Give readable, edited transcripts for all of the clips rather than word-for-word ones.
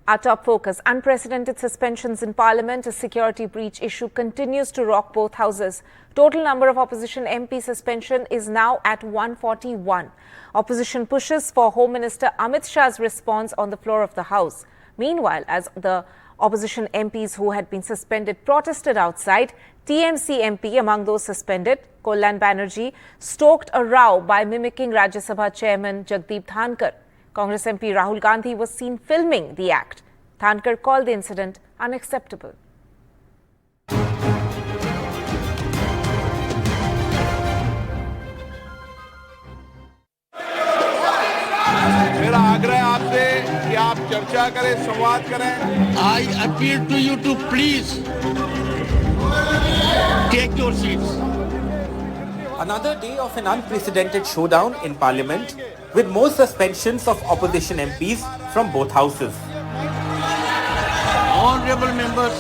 Our top focus, unprecedented suspensions in Parliament. A security breach issue continues to rock both houses. Total number of opposition MP suspension is now at 141. Opposition pushes for Home Minister Amit Shah's response on the floor of the House. Meanwhile, as the opposition MPs who had been suspended protested outside, TMC MP among those suspended, Kollan Banerjee, stoked a row by mimicking Rajya Sabha chairman Jagdeep Dhankar. Congress MP Rahul Gandhi was seen filming the act. Dhankar called the incident unacceptable. मेरा आग्रह आपसे कि आप चर्चा करें, संवाद करें. I appeal to you to please take your seats. Another day of an unprecedented showdown in Parliament, with more suspensions of opposition MPs from both houses. Honorable members,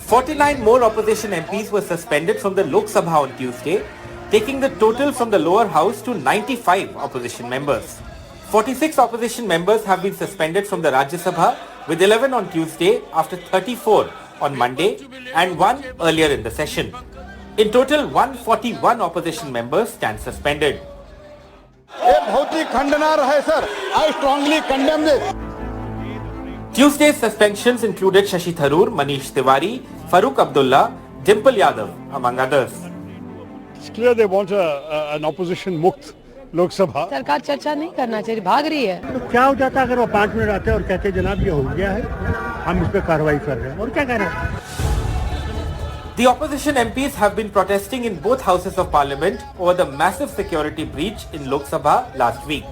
49 more opposition MPs were suspended from the Lok Sabha on Tuesday, taking the total from the lower house to 95 opposition members. 46 opposition members have been suspended from the Rajya Sabha, with 11 on Tuesday after 34 on Monday and 1 earlier in the session. In total, 141 opposition members stand suspended. I strongly condemn this. Tuesday's suspensions included Shashi Tharoor, Manish Tiwari, Farooq Abdullah, Dimple Yadav, among others. It's clear they want an opposition मुक्त लोक सभा. सरकार चर्चा नहीं करना चाहिए, भाग रही है. तो क्या हो जाता अगर वो 5 मिनट आते और कहते जनाब ये हो गया है, हम इस पे कार्रवाई कर रहे हैं और क्या कह रहे हैं? The opposition MPs have been protesting in both houses of parliament over the massive security breach in Lok Sabha last week.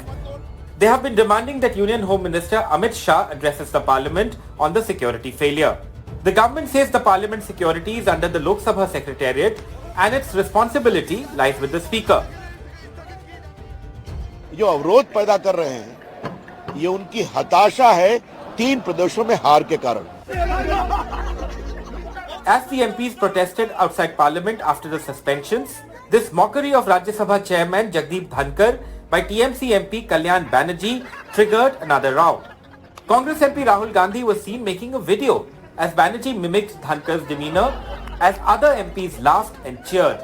They have been demanding that Union Home Minister Amit Shah addresses the parliament on the security failure. The government says the parliament security is under the Lok Sabha Secretariat and its responsibility lies with the speaker. जो अवरोध पैदा कर रहे हैं, ये उनकी हताशा है 3 प्रदेशों में हार के कारण. As the MPs protested outside Parliament after the suspensions, this mockery of Rajya Sabha chairman Jagdeep Dhankar by TMC MP Kollan Banerjee triggered another row. Congress MP Rahul Gandhi was seen making a video as Banerjee mimicked Dhankar's demeanor as other MPs laughed and cheered.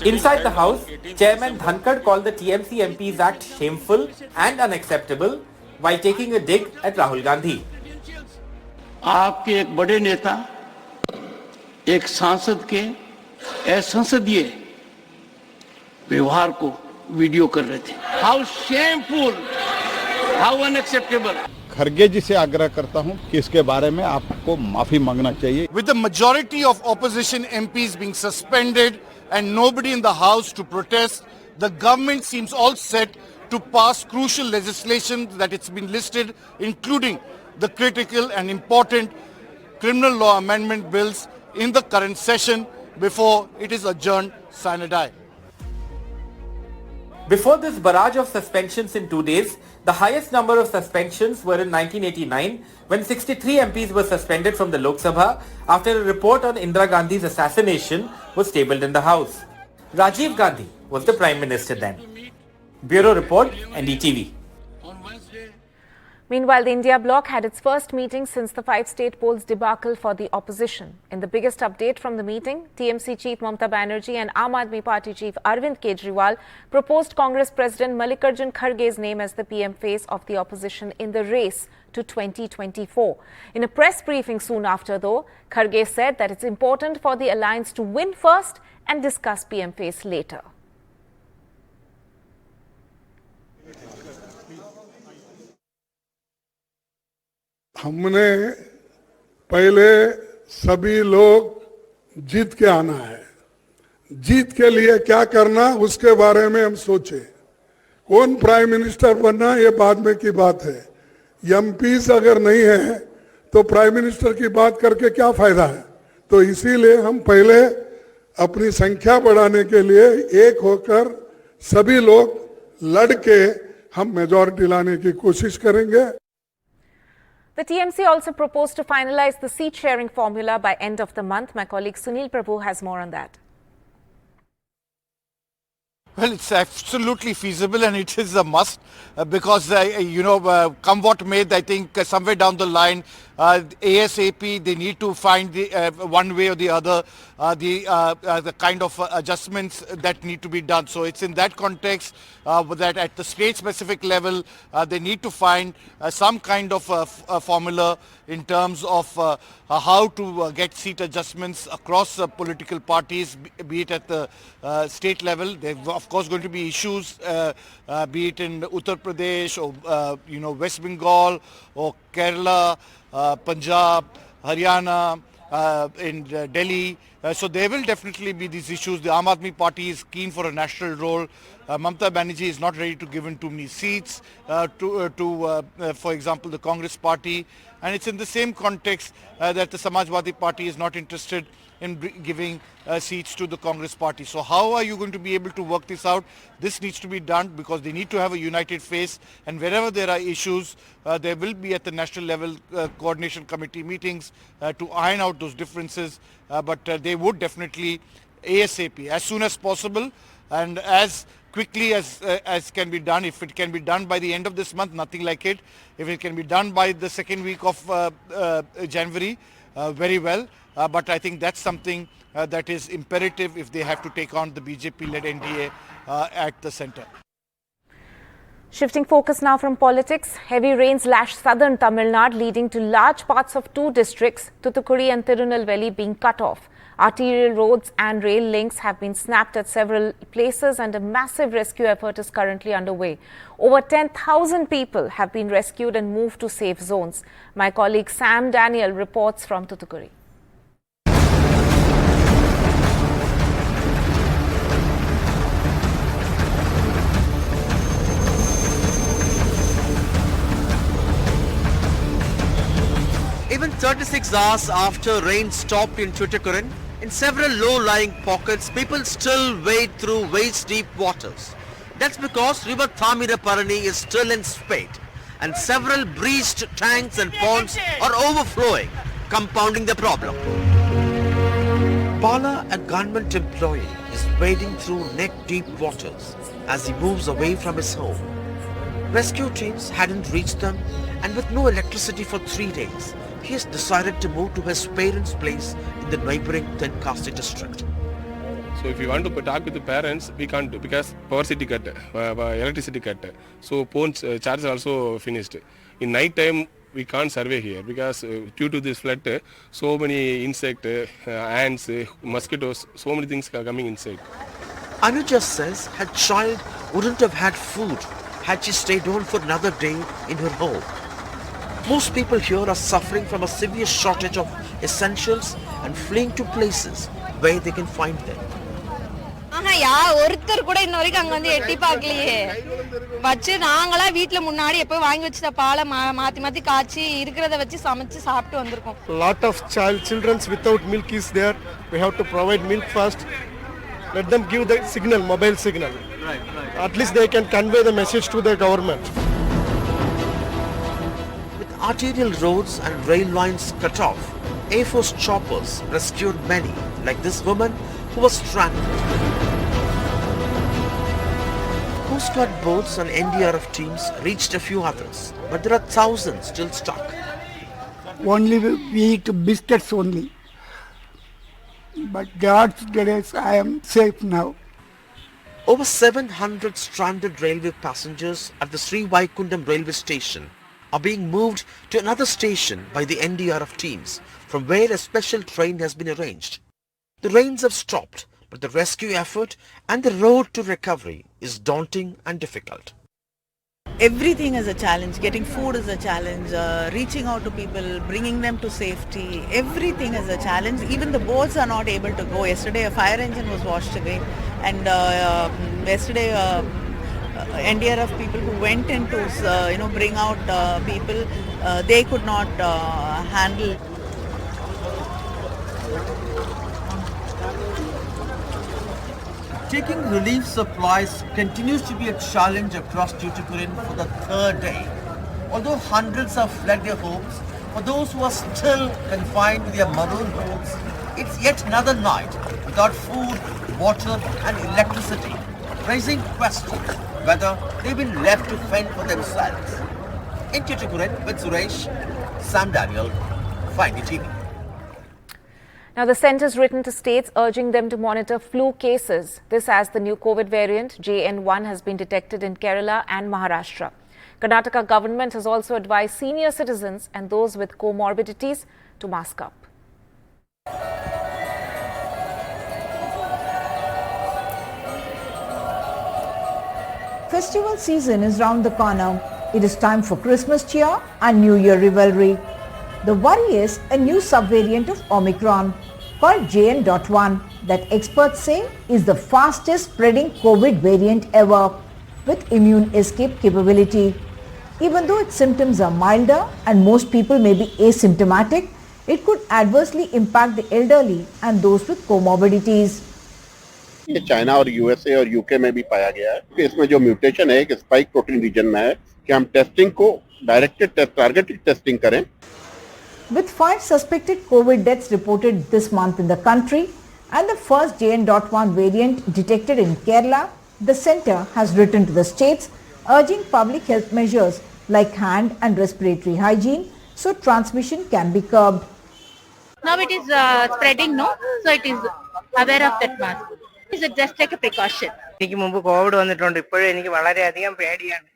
Inside the House, Chairman Dhankar called the TMC MP's act shameful and unacceptable while taking a dig at Rahul Gandhi. आपके एक बड़े नेता एक सांसद के असंसदीय व्यवहार को video कर रहे थे. How shameful, how unacceptable. Kharge जी से आग्रह करता हूं कि इसके बारे में आपको माफी मांगना चाहिए. With the majority of opposition MPs being suspended and nobody in the House to protest, the government seems all set to pass crucial legislation that it's been listed, including the critical and important criminal law amendment bills in the current session before it is adjourned sine die. Before this barrage of suspensions in 2 days, the highest number of suspensions were in 1989 when 63 MPs were suspended from the Lok Sabha after a report on Indira Gandhi's assassination was tabled in the House. Rajiv Gandhi was the Prime Minister then. Bureau Report, NDTV. Meanwhile, the India bloc had its first meeting since the 5-state polls debacle for the opposition. In the biggest update from the meeting, TMC Chief Mamata Banerjee and Aam Aadmi Party Chief Arvind Kejriwal proposed Congress President Mallikarjun Kharge's name as the PM face of the opposition in the race to 2024. In a press briefing soon after, though, Kharge said that it's important for the alliance to win first and discuss PM face later. हमने पहले सभी लोग जीत के आना है. जीत के लिए क्या करना उसके बारे में हम सोचे. कौन प्राइम मिनिस्टर बनना ये बाद में की बात है. एमपीज अगर नहीं है तो प्राइम मिनिस्टर की बात करके क्या फायदा है. तो इसीलिए हम पहले अपनी संख्या बढ़ाने के लिए एक होकर सभी लोग लड़ के हम मेजॉरिटी लाने की कोशिश करेंगे. The TMC also proposed to finalize the seat-sharing formula by end of the month. My colleague Sunil Prabhu has more on that. Well, it's absolutely feasible and it is a must because, come what may, I think somewhere down the line, ASAP, they need to find the one way or the other the kind of adjustments that need to be done. So it's in that context that at the state-specific level, they need to find some kind of formula in terms of how to get seat adjustments across political parties, be it at the state level. There are of course going to be issues, be it in Uttar Pradesh or West Bengal or Kerala, Punjab, Haryana, in Delhi. So there will definitely be these issues. The Aam Aadmi Party is keen for a national role. Mamata Banerjee is not ready to give in too many seats for example, the Congress Party. And it's in the same context that the Samajwadi Party is not interested in giving seats to the Congress Party. So how are you going to be able to work this out? This needs to be done because they need to have a united face, and wherever there are issues, there will be at the national level coordination committee meetings to iron out those differences, but they would definitely ASAP, as soon as possible and as quickly as can be done. If it can be done by the end of this month, nothing like it. If it can be done by the second week of January, very well. But I think that's something that is imperative if they have to take on the BJP-led NDA at the centre. Shifting focus now from politics, heavy rains lashed southern Tamil Nadu, leading to large parts of two districts, Thoothukudi and Tirunelveli, being cut off. Arterial roads and rail links have been snapped at several places and a massive rescue effort is currently underway. Over 10,000 people have been rescued and moved to safe zones. My colleague Sam Daniel reports from Thoothukudi. Even 36 hours after rain stopped in Tuticorin, in several low-lying pockets, people still wade through waist-deep waters. That's because River Thamiraparani is still in spate, and several breached tanks and ponds are overflowing, compounding the problem. Bala, a government employee, is wading through neck-deep waters as he moves away from his home. Rescue teams hadn't reached them, and with no electricity for 3 days, he has decided to move to his parents' place in the neighboring Tenkasi district. So if you want to talk with the parents, we can't do because power city cut, electricity cut. So phones charge also finished. In night time, we can't survey here because due to this flood, so many insects, ants, mosquitoes, so many things are coming inside. Anuja says her child wouldn't have had food had she stayed on for another day in her home. Most people here are suffering from a severe shortage of essentials and fleeing to places where they can find them. ஒருத்தர் கூட இன்ன வரைக்கும் அங்க வந்து எட்டி பார்க்கலையே. வச்சு நாங்களா வீட்ல முன்னாடி எப்போ வாங்கி வச்சத பாலை மாத்தி மாத்தி காய்ச்சி இருக்கிறத வச்சு சமைச்சு சாப்பிட்டு வந்திருக்கோம். Lot of children without milk is there. We have to provide milk first. Let them give the signal, mobile signal. Right. At least they can convey the message to the government. With arterial roads and rail lines cut off, Air Force choppers rescued many, like this woman who was stranded. Coast Guard boats and NDRF teams reached a few others, but there are thousands still stuck. Only we eat biscuits only. But God's grace, I am safe now. Over 700 stranded railway passengers at the Sri Vaikundam railway station are being moved to another station by the NDRF teams, from where a special train has been arranged. The rains have stopped, but the rescue effort and the road to recovery is daunting and difficult. Everything is a challenge. Getting food is a challenge. Reaching out to people, bringing them to safety. Everything is a challenge. Even the boats are not able to go. Yesterday a fire engine was washed away, and yesterday NDRF people who went in to bring out people, they could not handle. Taking relief supplies continues to be a challenge across Tuticorin for the third day. Although hundreds have fled their homes, for those who are still confined to their maroon homes, it's yet another night without food, water and electricity. raising questions whether they've been left to fend for themselves. In Tuticorin with Suresh, Sam Daniel, Find TV. Now, the centre's written to states urging them to monitor flu cases. This as the new COVID variant JN1 has been detected in Kerala and Maharashtra. Karnataka government has also advised senior citizens and those with comorbidities to mask up. Festival season is round the corner. It is time for Christmas cheer and New Year revelry. The worry is a new subvariant of Omicron called JN.1 that experts say is the fastest spreading COVID variant ever with immune escape capability. Even though its symptoms are milder and most people may be asymptomatic, it could adversely impact the elderly and those with comorbidities. ये China और USA और UK में भी पाया गया है कि इसमें जो म्यूटेशन है एक स्पाइक प्रोटीन रीजन में है कि हम टेस्टिंग को डायरेक्टेड टारगेटेड टेस्टिंग करें. With 5 suspected COVID deaths reported this month in the country and the first JN.1 variant detected in Kerala, the centre has written to the states urging public health measures like hand and respiratory hygiene so transmission can be curbed. Now it is spreading, no? So it is aware of that mask. Is it just like a precaution? എനിക്ക് മുമ്പ് Covid വന്നിട്ടുണ്ട്. ഇപ്പോഴും എനിക്ക് വളരെയധികം പേടിയാണ്.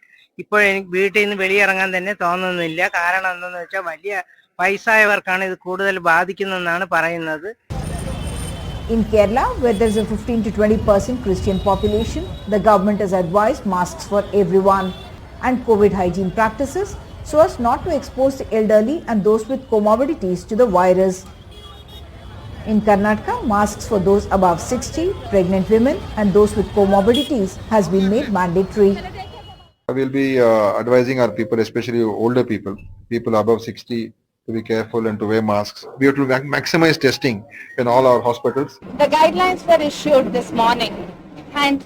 ഇപ്പോഴും എനിക്ക് വീട്ടിൽ നിന്ന് വെളിയിറങ്ങാൻ തന്നെ തോന്നുന്നില്ല. കാരണം എന്താണെന്ന് വെച്ചാൽ വലിയ വയസ്സായവർക്കാണ് ഇത് കൂടുതൽ ബാധിക്കുന്നതെന്നാണ് പറയുന്നത്. In Kerala, where there is a 15 to 20% Christian population, the government has advised masks for everyone and COVID hygiene practices so as not to expose the elderly and those with comorbidities to the virus. In Karnataka, masks for those above 60, pregnant women and those with comorbidities has been made mandatory. I will be advising our people, especially older people above 60, to be careful and to wear masks. We have to maximize testing in all our hospitals. The guidelines were issued this morning, and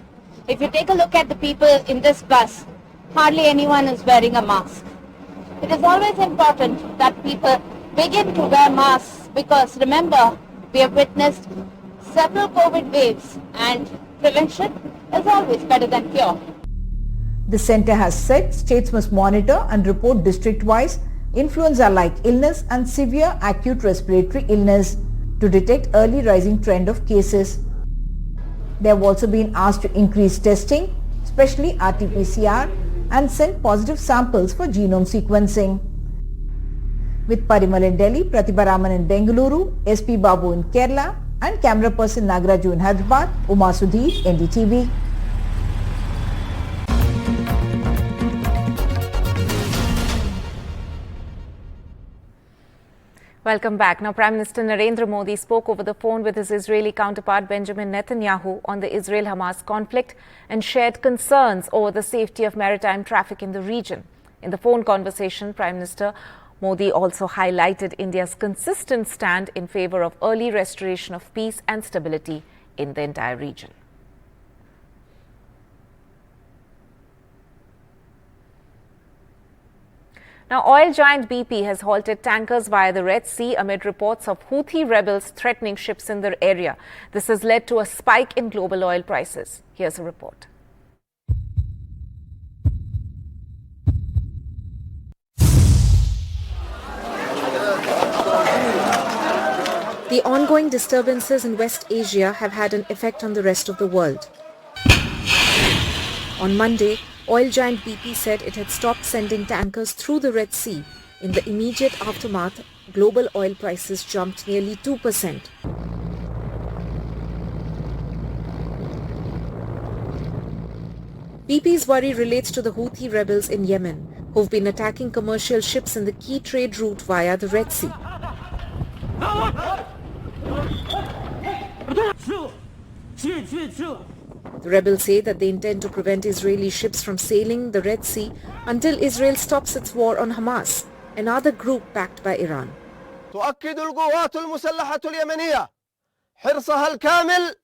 if you take a look at the people in this bus, hardly anyone is wearing a mask. It is always important that people begin to wear masks because remember, we have witnessed several COVID waves and prevention is always better than cure. The centre has said states must monitor and report district-wise influenza-like illness and severe acute respiratory illness to detect early rising trend of cases. They have also been asked to increase testing, especially RT-PCR, and send positive samples for genome sequencing. With Parimal in Delhi, Pratibha Raman in Bengaluru, SP Babu in Kerala, and camera person Nagaraju in Hyderabad, Uma Sudhir, NDTV. Welcome back. Now, Prime Minister Narendra Modi spoke over the phone with his Israeli counterpart Benjamin Netanyahu on the Israel-Hamas conflict and shared concerns over the safety of maritime traffic in the region. In the phone conversation, Prime Minister Modi also highlighted India's consistent stand in favor of early restoration of peace and stability in the entire region. Now, oil giant BP has halted tankers via the Red Sea amid reports of Houthi rebels threatening ships in the area. This has led to a spike in global oil prices. Here's a report. The ongoing disturbances in West Asia have had an effect on the rest of the world. On Monday, oil giant BP said it had stopped sending tankers through the Red Sea. In the immediate aftermath, global oil prices jumped nearly 2%. BP's worry relates to the Houthi rebels in Yemen, who've been attacking commercial ships in the key trade route via the Red Sea. The rebels say that they intend to prevent Israeli ships from sailing the Red Sea until Israel stops its war on Hamas, another group backed by Iran. تؤكد القوات المسلحة اليمنية حرصها الكامل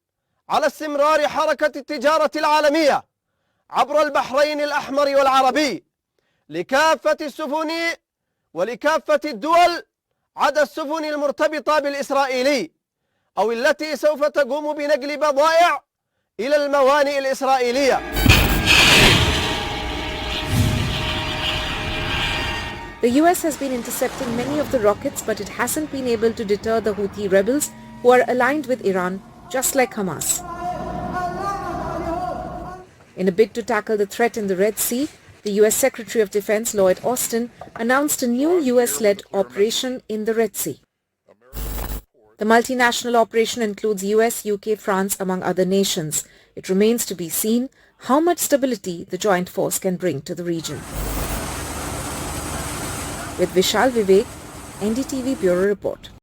على استمرار حركة التجارة العالمية عبر البحرين الأحمر والعربي لكافة السفن ولكافة الدول عدا السفن المرتبطة بالإسرائيلي أو التي سوف تقوم بنقل بضائع إلى الموانئ الإسرائيلية. The US has been intercepting many of the rockets, but it hasn't been able to deter the Houthi rebels who are aligned with Iran, just like Hamas. In a bid to tackle the threat in the Red Sea, the US Secretary of Defense Lloyd Austin announced a new US-led operation in the Red Sea. The multinational operation includes US, UK, France, among other nations. It remains to be seen how much stability the joint force can bring to the region. With Vishal Vivek, NDTV Bureau Report.